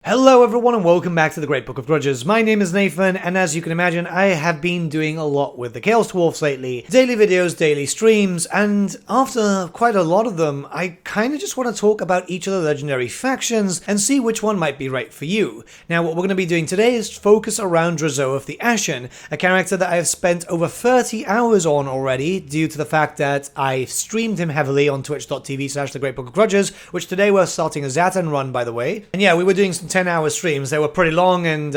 Hello everyone and welcome back to the Great Book of Grudges. My name is Nathan, and as you can imagine, I have been doing a lot with the Chaos Dwarfs lately. Daily videos, daily streams, and after quite a lot of them, I kinda just want to talk about each of the legendary factions and see which one might be right for you. Now what we're going to be doing today is focus around Drazoath the Ashen, a character that I have spent over 30 hours on already due to the fact that I streamed him heavily on twitch.tv/thegreatbookofgrudges, which today we're starting a Zatan run, by the way. And yeah, we were doing some 10-hour streams. They were pretty long, and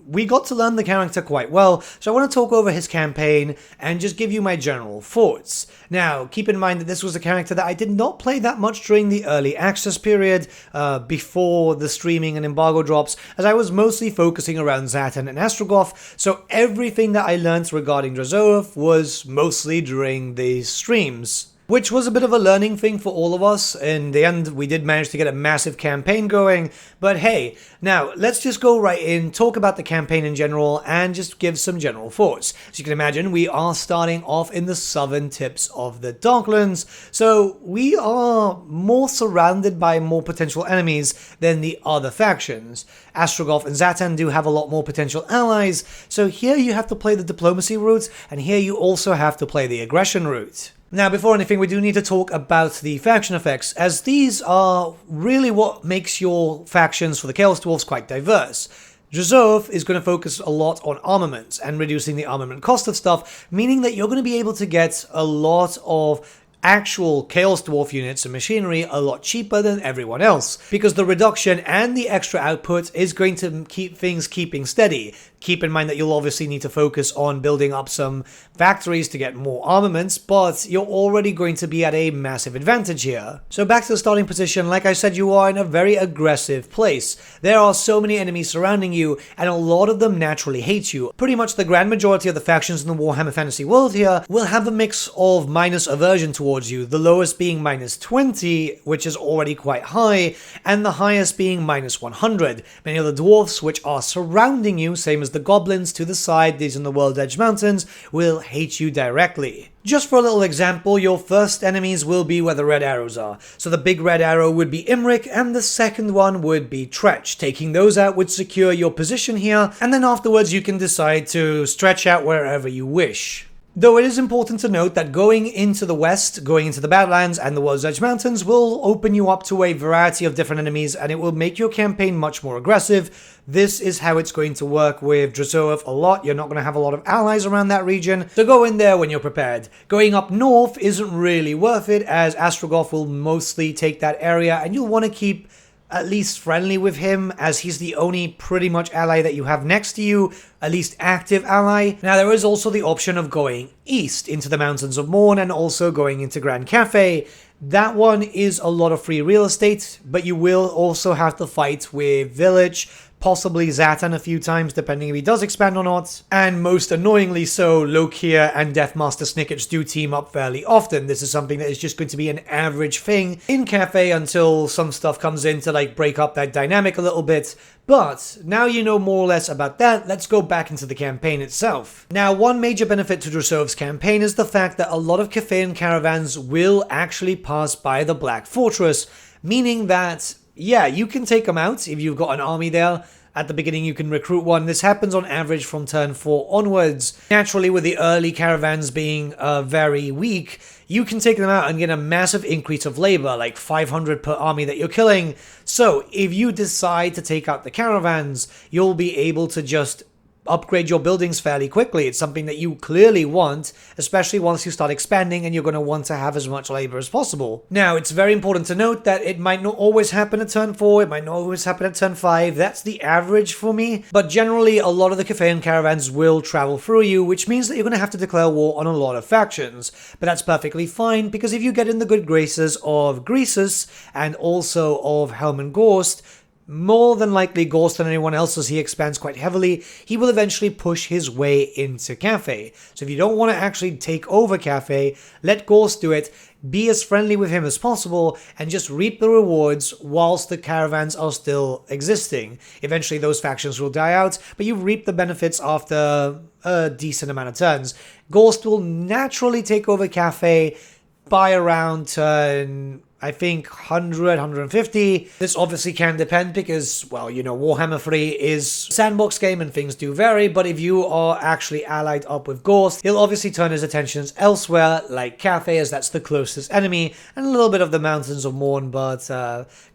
we got to learn the character quite well, so I want to talk over his campaign and just give you my general thoughts. Now, keep in mind that this was a character that I did not play that much during the early access period, before the streaming and embargo drops, as I was mostly focusing around Zatan and Ostrogoth, so everything that I learned regarding Drazoath was mostly during these streams. Which was a bit of a learning thing for all of us. In the end, we did manage to get a massive campaign going, but hey, now let's just go right in, talk about the campaign in general, and just give some general thoughts. As you can imagine, we are starting off in the southern tips of the Darklands, so we are more surrounded by more potential enemies than the other factions. Ostrogoth and Zatan do have a lot more potential allies, so here you have to play the diplomacy route, and here you also have to play the aggression route. Now, before anything, we do need to talk about the faction effects, as these are really what makes your factions for the Chaos Dwarfs quite diverse. Drazoath is going to focus a lot on armaments and reducing the armament cost of stuff, meaning that you're going to be able to get a lot of actual Chaos Dwarf units and machinery a lot cheaper than everyone else, because the reduction and the extra output is going to keep things keeping steady. Keep in mind that you'll obviously need to focus on building up some factories to get more armaments, but you're already going to be at a massive advantage here. So back to the starting position, like I said, you are in a very aggressive place. There are so many enemies surrounding you, and a lot of them naturally hate you. Pretty much the grand majority of the factions in the Warhammer fantasy world here will have a mix of minus aversion towards you, the lowest being minus 20, which is already quite high, and the highest being minus 100. Many of the dwarfs which are surrounding you, same as the goblins to the side, these in the World Edge Mountains, will hate you directly. Just for a little example, your first enemies will be where the red arrows are. So the big red arrow would be Imric, and the second one would be Tretch. Taking those out would secure your position here, and then afterwards you can decide to stretch out wherever you wish. Though it is important to note that going into the west, going into the Badlands and the World's Edge Mountains will open you up to a variety of different enemies, and it will make your campaign much more aggressive. This is how it's going to work with Drazoath a lot. You're not going to have a lot of allies around that region, so go in there when you're prepared. Going up north isn't really worth it, as Ostrogoth will mostly take that area, and you'll want to keep at least friendly with him, as he's the only pretty much ally that you have next to you, at least active ally. Now there is also the option of going east into the Mountains of Morn and also going into Grand Cafe. That one is a lot of free real estate, but you will also have to fight with Village, possibly Zatan a few times, depending if he does expand or not. And most annoyingly so, Lokia and Deathmaster Snickets do team up fairly often. This is something that is just going to be an average thing in Cafe until some stuff comes in to like break up that dynamic a little bit. But now you know more or less about that, let's go back into the campaign itself. Now, one major benefit to Drazoath's campaign is the fact that a lot of Cathayan caravans will actually pass by the Black Fortress, meaning that yeah, you can take them out if you've got an army there. At the beginning you can recruit one. This happens on average from turn 4 onwards. Naturally, with the early caravans being very weak, you can take them out and get a massive increase of labor, like 500 per army that you're killing. So if you decide to take out the caravans, you'll be able to just upgrade your buildings fairly quickly. It's something that you clearly want, especially once you start expanding, and you're going to want to have as much labor as possible. Now, it's very important to note that it might not always happen at turn 4, it might not always happen at turn 5, that's the average for me, but generally a lot of the Cathayan caravans will travel through you, which means that you're going to have to declare war on a lot of factions. But that's perfectly fine, because if you get in the good graces of Greasus and also of Helm and Gorst, more than likely Gorst than anyone else, as he expands quite heavily, he will eventually push his way into Cafe. So if you don't want to actually take over Cafe, let Gorst do it, be as friendly with him as possible, and just reap the rewards whilst the caravans are still existing. Eventually those factions will die out, but you reap the benefits after a decent amount of turns. Gorst will naturally take over Cafe by around turn I think 100, 150. This obviously can depend because, well, you know, Warhammer 3 is a sandbox game and things do vary, but if you are actually allied up with Ghost, he'll obviously turn his attentions elsewhere, like Cathay, as that's the closest enemy, and a little bit of the Mountains of Morn, but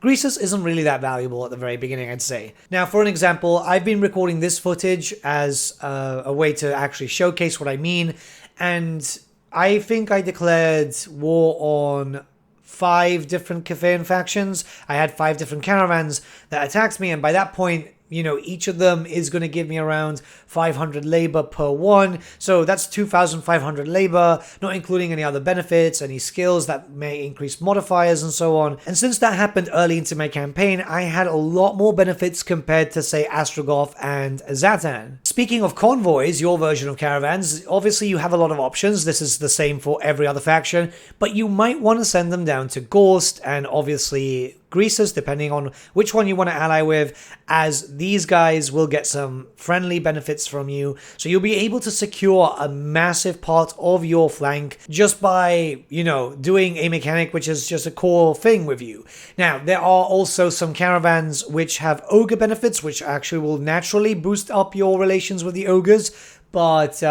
Greasus isn't really that valuable at the very beginning, I'd say. Now, for an example, I've been recording this footage as a way to actually showcase what I mean, and I think I declared war on 5 different Cathayan factions. I had 5 different caravans that attacked me, and by that point, you know, each of them is going to give me around 500 labor per one. So that's 2,500 labor, not including any other benefits, any skills that may increase modifiers and so on. And since that happened early into my campaign, I had a lot more benefits compared to, say, Ostrogoth and Zatan. Speaking of convoys, your version of caravans, obviously you have a lot of options. This is the same for every other faction, but you might want to send them down to Ghost and obviously Greasus, depending on which one you want to ally with, as these guys will get some friendly benefits from you. So you'll be able to secure a massive part of your flank just by, you know, doing a mechanic which is just a core thing with you. Now, there are also some caravans which have ogre benefits, which actually will naturally boost up your relations with the ogres, but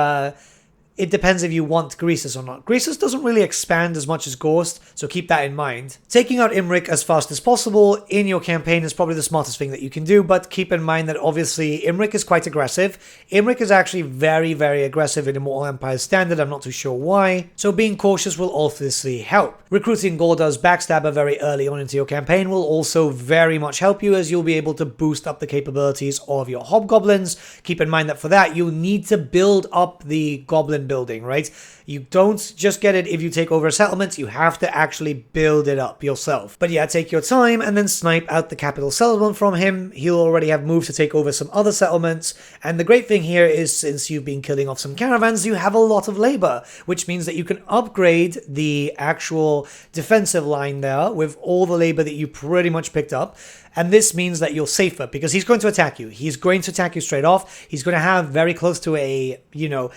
it depends if you want Greasus or not. Greasus doesn't really expand as much as Ghost, so keep that in mind. Taking out Imric as fast as possible in your campaign is probably the smartest thing that you can do, but keep in mind that obviously Imric is quite aggressive. Imric is actually very, very aggressive in Immortal Empire Standard, I'm not too sure why, so being cautious will obviously help. Recruiting Gorda's Backstabber very early on into your campaign will also very much help you, as you'll be able to boost up the capabilities of your Hobgoblins. Keep in mind that for that, you'll need to build up the Goblin building, right? You don't just get it if you take over a settlement, you have to actually build it up yourself. But yeah, take your time and then snipe out the capital settlement from him. He'll already have moved to take over some other settlements, and the great thing here is since you've been killing off some caravans, you have a lot of labor, which means that you can upgrade the actual defensive line there with all the labor that you pretty much picked up. And this means that you're safer because he's going to attack you. He's going to attack you straight off. He's going to have very close to a, you know,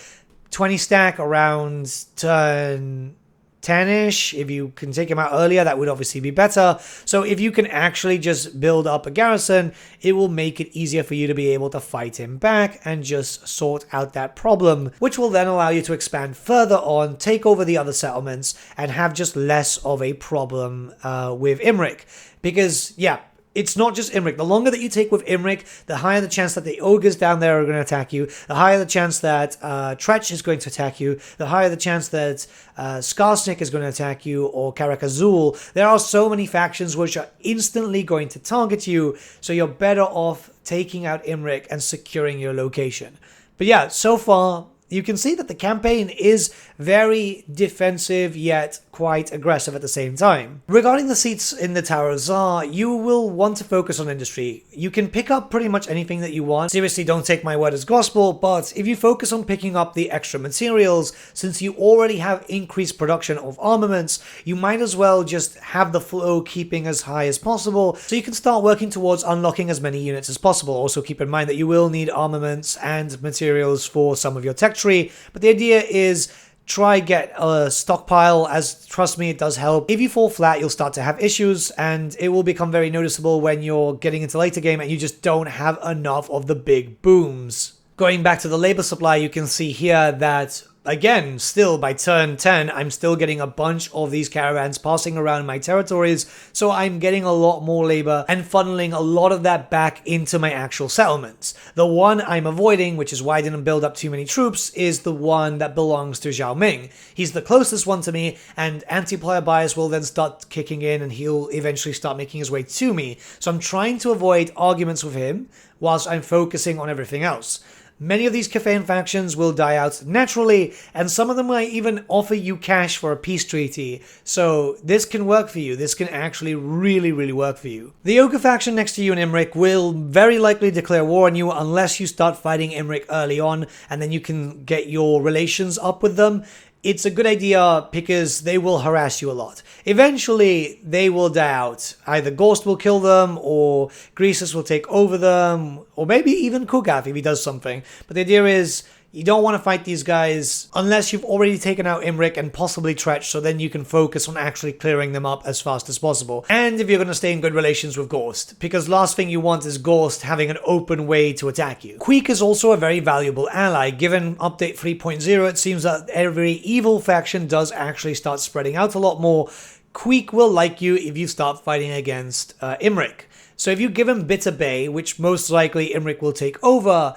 20 stack around turn 10-ish. If you can take him out earlier, that would obviously be better. So if you can actually just build up a garrison, it will make it easier for you to be able to fight him back and just sort out that problem, which will then allow you to expand further on, take over the other settlements, and have just less of a problem with Imric. Because, yeah, it's not just Imric. The longer that you take with Imric, the higher the chance that the ogres down there are going to attack you, the higher the chance that Tretch is going to attack you, the higher the chance that Skarsnik is going to attack you, or Karakazul. There are so many factions which are instantly going to target you, so you're better off taking out Imric and securing your location. But yeah, so far, you can see that the campaign is very defensive yet quite aggressive at the same time. Regarding the seats in the Tower of Tsar, you will want to focus on industry. You can pick up pretty much anything that you want. Seriously, don't take my word as gospel, but if you focus on picking up the extra materials, since you already have increased production of armaments, you might as well just have the flow keeping as high as possible, so you can start working towards unlocking as many units as possible. Also keep in mind that you will need armaments and materials for some of your tech tree, but the idea is try get a stockpile, as trust me, it does help. If you fall flat, you'll start to have issues, and it will become very noticeable when you're getting into later game and you just don't have enough of the big booms. Going back to the labor supply, you can see here that again, still by turn 10, I'm still getting a bunch of these caravans passing around my territories, so I'm getting a lot more labor and funneling a lot of that back into my actual settlements. The one I'm avoiding, which is why I didn't build up too many troops, is the one that belongs to Zhao Ming. He's the closest one to me, and anti-player bias will then start kicking in and he'll eventually start making his way to me. So I'm trying to avoid arguments with him whilst I'm focusing on everything else. Many of these Cathayan factions will die out naturally, and some of them might even offer you cash for a peace treaty, so this can work for you. This can actually really work for you. The Ogre faction next to you in Imric will very likely declare war on you unless you start fighting Imric early on, and then you can get your relations up with them. It's a good idea because they will harass you a lot. Eventually, they will die out. Either Ghost will kill them, or Greasus will take over them, or maybe even Kugath if he does something. But the idea is, You don't want to fight these guys unless you've already taken out Imrik and possibly Tretch, so then you can focus on actually clearing them up as fast as possible. And if you're going to stay in good relations with Ghost, because last thing you want is Ghost having an open way to attack you. Queek is also a very valuable ally. Given update 3.0, it seems that every evil faction does actually start spreading out a lot more. Queek will like you if you start fighting against Imrik. So if you give him Bitter Bay, which most likely Imrik will take over,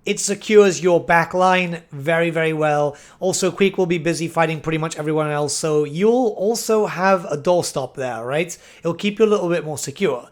it secures your back line very, very well. Also, Queek will be busy fighting pretty much everyone else, so you'll also have a doorstop there, right? It'll keep you a little bit more secure.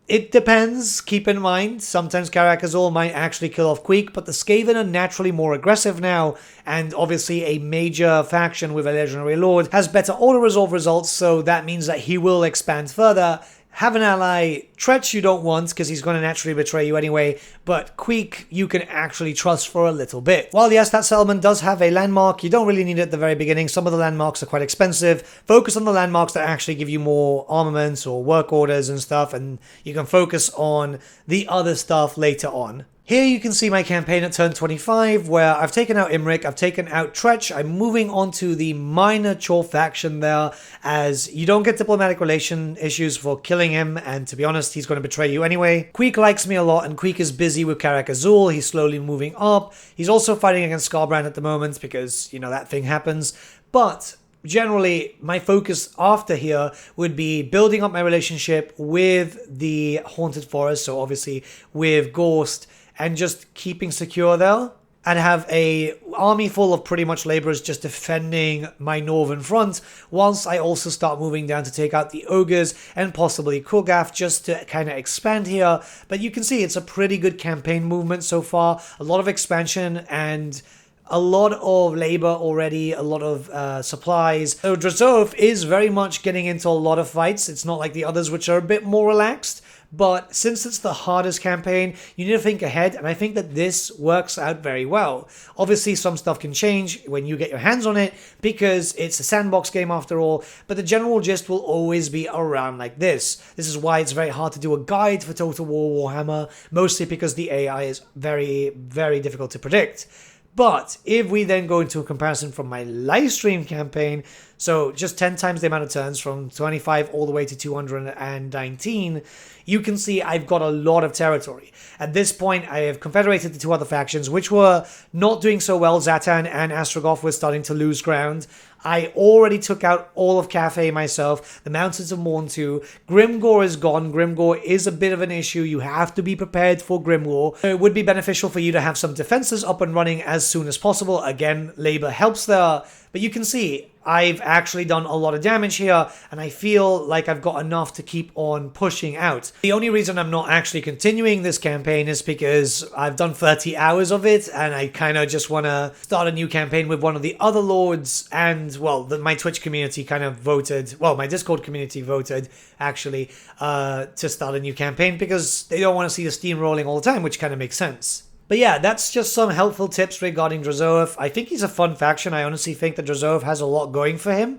It depends, keep in mind, sometimes Karakazul might actually kill off Queek, but the Skaven are naturally more aggressive now, and obviously a major faction with a Legendary Lord has better auto-resolve results, so that means that he will expand further. Have an ally. Tretch you don't want because he's going to naturally betray you anyway, but Queek you can actually trust for a little bit. While yes, that settlement does have a landmark, you don't really need it at the very beginning. Some of the landmarks are quite expensive. Focus on the landmarks that actually give you more armaments or work orders and stuff, and you can focus on the other stuff later on. Here you can see my campaign at turn 25, where I've taken out Imrik, I've taken out Tretch, I'm moving on to the minor chore faction there, as you don't get diplomatic relation issues for killing him, and to be honest, he's going to betray you anyway. Queek likes me a lot, and Queek is busy with Karakazul, he's slowly moving up. He's also fighting against Skarbrand at the moment, because, you know, that thing happens. But generally, my focus after here would be building up my relationship with the Haunted Forest, so obviously with Ghost, and just keeping secure there, and have a army full of pretty much laborers just defending my northern front, whilst I also start moving down to take out the ogres and possibly Kulgath just to kind of expand here. But you can see it's a pretty good campaign movement so far, a lot of expansion and a lot of labor already, a lot of supplies. So Drazoath is very much getting into a lot of fights. It's not like the others, which are a bit more relaxed. But since it's the hardest campaign, you need to think ahead, and I think that this works out very well. Obviously, some stuff can change when you get your hands on it, because it's a sandbox game after all, but the general gist will always be around like this. This is why it's very hard to do a guide for Total War Warhammer, mostly because the AI is very, very difficult to predict. But if we then go into a comparison from my live stream campaign, so just 10 times the amount of turns from 25 all the way to 219, you can see I've got a lot of territory. At this point, I have confederated the two other factions, which were not doing so well. Zatan and Astragoth were starting to lose ground. I already took out all of Cathay myself. The Mountains of Morn too. Grimgor is gone. Grimgor is a bit of an issue. You have to be prepared for Grimgor. It would be beneficial for you to have some defenses up and running as soon as possible. Again, labor helps there. But you can see I've actually done a lot of damage here, and I feel like I've got enough to keep on pushing out. The only reason I'm not actually continuing this campaign is because I've done 30 hours of it, and I kind of just want to start a new campaign with one of the other lords, and, well, my Twitch community kind of voted, well, my Discord community voted, actually, to start a new campaign, because they don't want to see the steam rolling all the time, which kind of makes sense. But yeah, that's just some helpful tips regarding Drazoath. I think he's a fun faction. I honestly think that Drazoath has a lot going for him.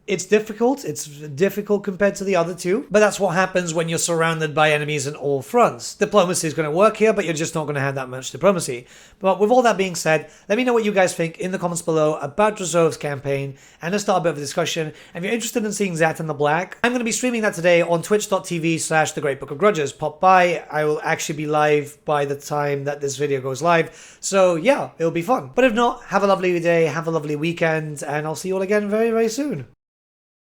It's difficult. It's difficult compared to the other two. But that's what happens when you're surrounded by enemies on all fronts. Diplomacy is going to work here, but you're just not going to have that much diplomacy. But with all that being said, let me know what you guys think in the comments below about Drazoath's campaign, and let's start a bit of a discussion. And if you're interested in seeing Zat in the Black, I'm going to be streaming that today on twitch.tv/thegreatbookofgrudges. Pop by. I will actually be live by the time that this video goes live. So yeah, it'll be fun. But if not, have a lovely day, have a lovely weekend, and I'll see you all again very, very soon.